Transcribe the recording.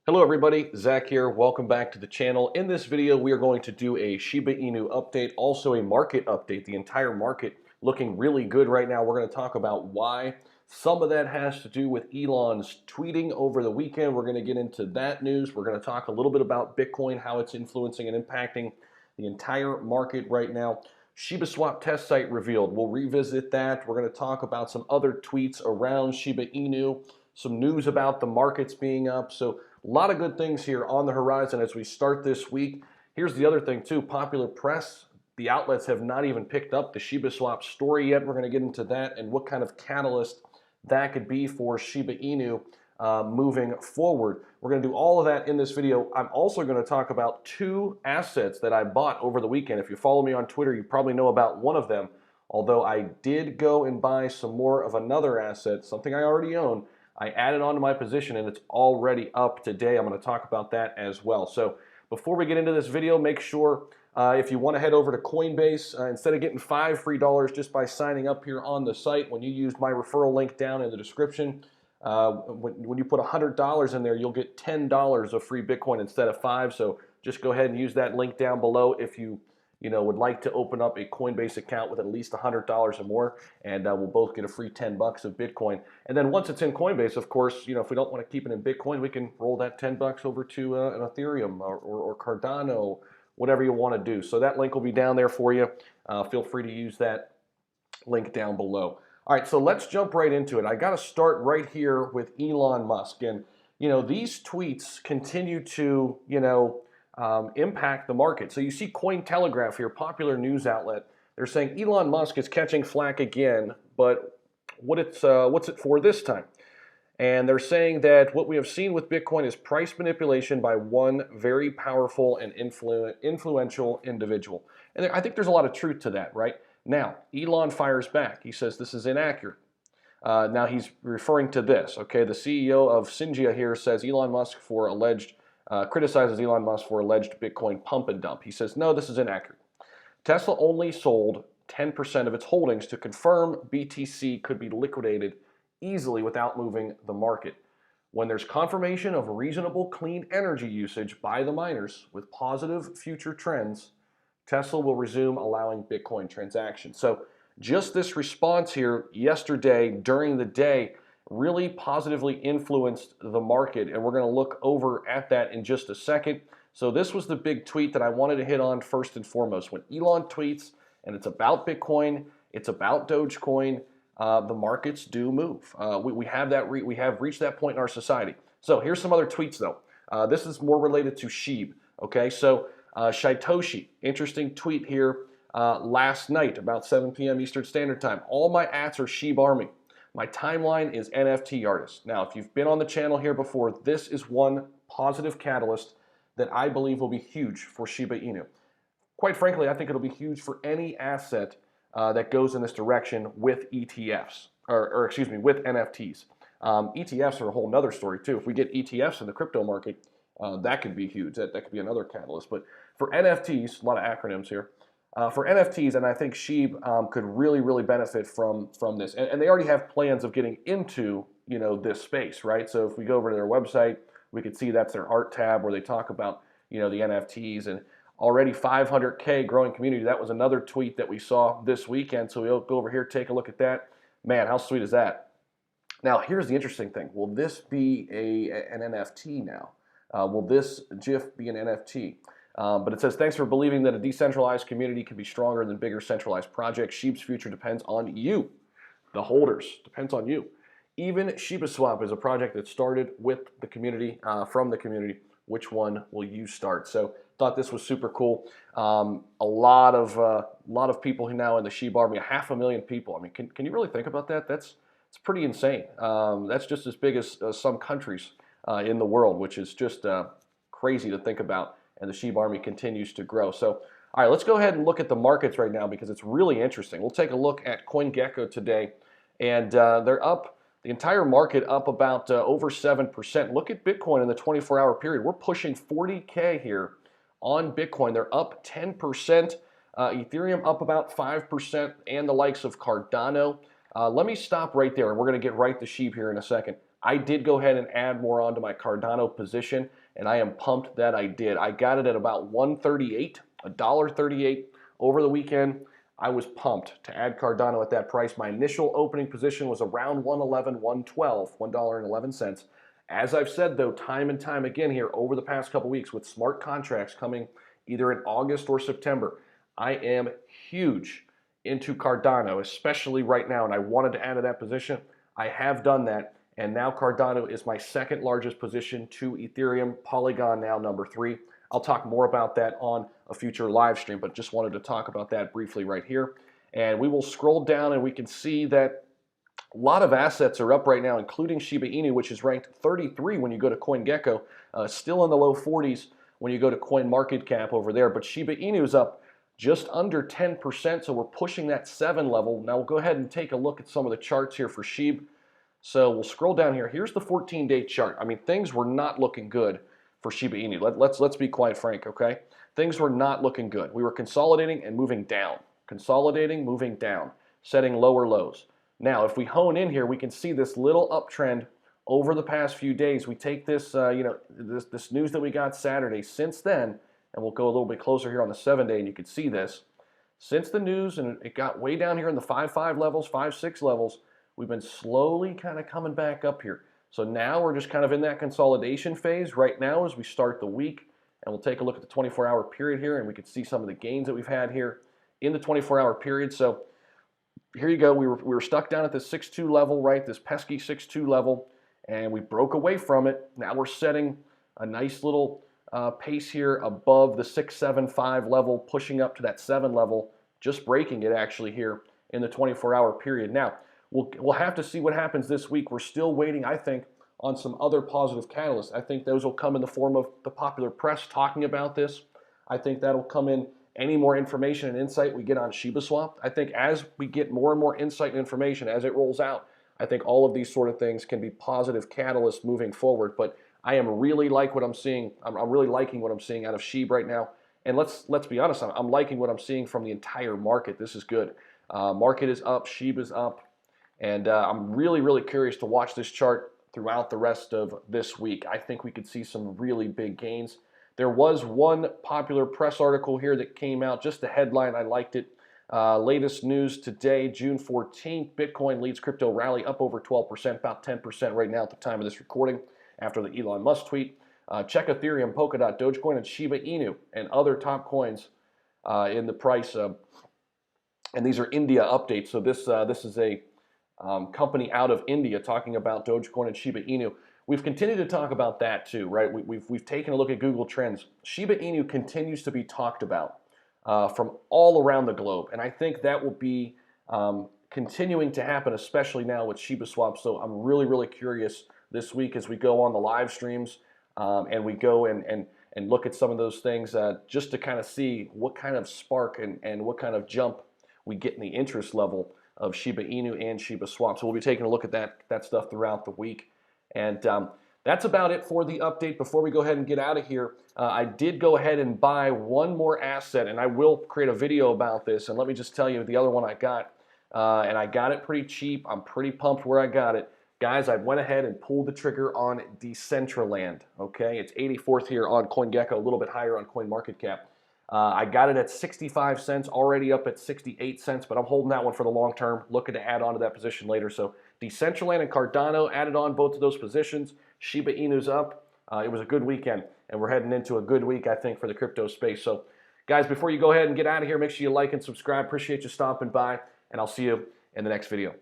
Hello everybody, Zach here. Welcome back to the channel. In this video, we are going to do a Shiba Inu update, also a market update. The entire market looking really good right now. We're going to talk about why. Some of that has to do with Elon's tweeting over the weekend. We're going to get into that news. We're going to talk a little bit about Bitcoin, how it's influencing and impacting the entire market right now. ShibaSwap test site revealed. We'll revisit that. We're going to talk about some other tweets around Shiba Inu, some news about the markets being up. So a lot of good things here on the horizon as we start this week. Here's the other thing too, popular press. The outlets have not even picked up the ShibaSwap story yet. We're going to get into that and what kind of catalyst that could be for Shiba Inu moving forward. We're going to do all of that in this video. I'm also going to talk about two assets that I bought over the weekend. If you follow me on Twitter, you probably know about one of them, although I did go and buy some more of another asset, something I already own. I added onto my position and it's already up today. I'm going to talk about that as well. So before we get into this video, make sure if you want to head over to Coinbase, instead of getting $5 free just by signing up here on the site, when you use my referral link down in the description, when you put $100 in there, you'll get $10 of free Bitcoin instead of 5. So just go ahead and use that link down below if you would like to open up a Coinbase account with at least $100 or more, and we'll both get a free 10 bucks of Bitcoin. And then once it's in Coinbase, of course, if we don't want to keep it in Bitcoin, we can roll that 10 bucks over to an Ethereum or Cardano, whatever you want to do. So that link will be down there for you. Feel free to use that link down below. All right, so let's jump right into it. I got to start right here with Elon Musk. And, these tweets continue to, impact the market. So you see Cointelegraph here, popular news outlet. They're saying Elon Musk is catching flack again, but what's it for this time? And they're saying that what we have seen with Bitcoin is price manipulation by one very powerful and influential individual. And I think there's a lot of truth to that, right? Now, Elon fires back. He says this is inaccurate. Now he's referring to this, okay? The CEO of Singia here says Elon Musk criticizes Elon Musk for alleged Bitcoin pump and dump. He says, no, this is inaccurate. Tesla only sold 10% of its holdings to confirm BTC could be liquidated easily without moving the market. When there's confirmation of reasonable clean energy usage by the miners with positive future trends, Tesla will resume allowing Bitcoin transactions. So just this response here yesterday during the day really positively influenced the market, and we're going to look over at that in just a second. So this was the big tweet that I wanted to hit on first and foremost. When Elon tweets and it's about Bitcoin, it's about Dogecoin, the markets do move. We have reached that point in our society. So here's some other tweets though. This is more related to SHIB. Okay, so Shaitoshi, interesting tweet here last night about 7 p.m. Eastern Standard Time. All my ats are SHIB Army. My timeline is NFT artists. Now, if you've been on the channel here before, this is one positive catalyst that I believe will be huge for Shiba Inu. Quite frankly, I think it'll be huge for any asset that goes in this direction with ETFs, or excuse me, with NFTs. ETFs are a whole nother story too. If we get ETFs in the crypto market, that could be huge. That could be another catalyst. But for NFTs, a lot of acronyms here. For NFTs, and I think SHIB could really benefit from this. And they already have plans of getting into this space, right? So if we go over to their website, we could see that's their art tab where they talk about the NFTs, and already 500K growing community. That was another tweet that we saw this weekend. So we'll go over here, take a look at that. Man, how sweet is that? Now here's the interesting thing. Will this be an NFT now? Will this GIF be an NFT? But it says, thanks for believing that a decentralized community can be stronger than bigger centralized projects. SHIB's future depends on you, the holders. Depends on you. Even ShibaSwap is a project that started with the community, from the community. Which one will you start? So thought this was super cool. A lot of people now in the SHIB army, 500,000 people. I mean, can you really think about that? It's pretty insane. That's just as big as some countries in the world, which is just crazy to think about. And the SHIB army continues to grow. So, all right, let's go ahead and look at the markets right now because it's really interesting. We'll take a look at CoinGecko today, and they're up, the entire market up about over 7%. Look at Bitcoin in the 24-hour period. We're pushing 40K here on Bitcoin. They're up 10%. Ethereum up about 5%, and the likes of Cardano. Let me stop right there, and we're going to get right to SHIB here in a second. I did go ahead and add more onto my Cardano position, and I am pumped that I did. I got it at about 138, $1.38 over the weekend. I was pumped to add Cardano at that price. My initial opening position was around 111, 112, $1.11. As I've said, though, time and time again here over the past couple weeks with smart contracts coming either in August or September, I am huge into Cardano, especially right now, and I wanted to add to that position. I have done that, and now Cardano is my second largest position to Ethereum, Polygon now number 3. I'll talk more about that on a future live stream, but just wanted to talk about that briefly right here. And we will scroll down and we can see that a lot of assets are up right now, including Shiba Inu, which is ranked 33 when you go to CoinGecko, still in the low 40s when you go to CoinMarketCap over there. But Shiba Inu is up just under 10%, so we're pushing that 7 level. Now we'll go ahead and take a look at some of the charts here for SHIB. So we'll scroll down here. Here's the 14-day chart. I mean, things were not looking good for Shiba Inu. Let's be quite frank, okay? Things were not looking good. We were consolidating and moving down. Consolidating, moving down, setting lower lows. Now, if we hone in here, we can see this little uptrend over the past few days. We take this, this news that we got Saturday. Since then, and we'll go a little bit closer here on the 7-day, and you can see this. Since the news, and it got way down here in the 5.5 levels, 5.6 levels, we've been slowly kind of coming back up here. So now we're just kind of in that consolidation phase right now as we start the week. And we'll take a look at the 24-hour period here, and we can see some of the gains that we've had here in the 24-hour period. So here you go. We were stuck down at this 6.2 level, right? This pesky 6.2 level, and we broke away from it. Now we're setting a nice little pace here above the 6.75 level, pushing up to that 7 level, just breaking it actually here in the 24-hour period. Now, we'll have to see what happens this week. We're still waiting, I think, on some other positive catalysts. I think those will come in the form of the popular press talking about this. I think that'll come in any more information and insight we get on ShibaSwap. I think as we get more and more insight and information as it rolls out, I think all of these sort of things can be positive catalysts moving forward. But I am really like what I'm seeing. I'm really liking what I'm seeing out of SHIB right now. And let's be honest, I'm liking what I'm seeing from the entire market. This is good. Market is up, SHIB is up, and I'm really curious to watch this chart throughout the rest of this week. I think we could see some really big gains. There was one popular press article here that came out, just the headline, I liked it. Latest news today, June 14th, Bitcoin leads crypto rally up over 12%, about 10% right now at the time of this recording, after the Elon Musk tweet. Check Ethereum, Polkadot, Dogecoin, and Shiba Inu, and other top coins in the price. And these are India updates, so this is a company out of India talking about Dogecoin and Shiba Inu. We've continued to talk about that too, right? We've taken a look at Google Trends. Shiba Inu continues to be talked about from all around the globe, and I think that will be continuing to happen, especially now with ShibaSwap. So I'm really curious this week as we go on the live streams and we go and look at some of those things just to kind of see what kind of spark and what kind of jump we get in the interest level of Shiba Inu and ShibaSwap. So we'll be taking a look at that stuff throughout the week. And that's about it for the update. Before we go ahead and get out of here, I did go ahead and buy one more asset, and I will create a video about this. And let me just tell you the other one I got, and I got it pretty cheap. I'm pretty pumped where I got it. Guys, I went ahead and pulled the trigger on Decentraland, okay? It's 84th here on CoinGecko, a little bit higher on CoinMarketCap. I got it at 65 cents, already up at 68 cents, but I'm holding that one for the long term, looking to add on to that position later. So Decentraland and Cardano added on both of those positions. Shiba Inu's up. It was a good weekend, and we're heading into a good week, I think, for the crypto space. So, guys, before you go ahead and get out of here, make sure you like and subscribe. Appreciate you stopping by, and I'll see you in the next video.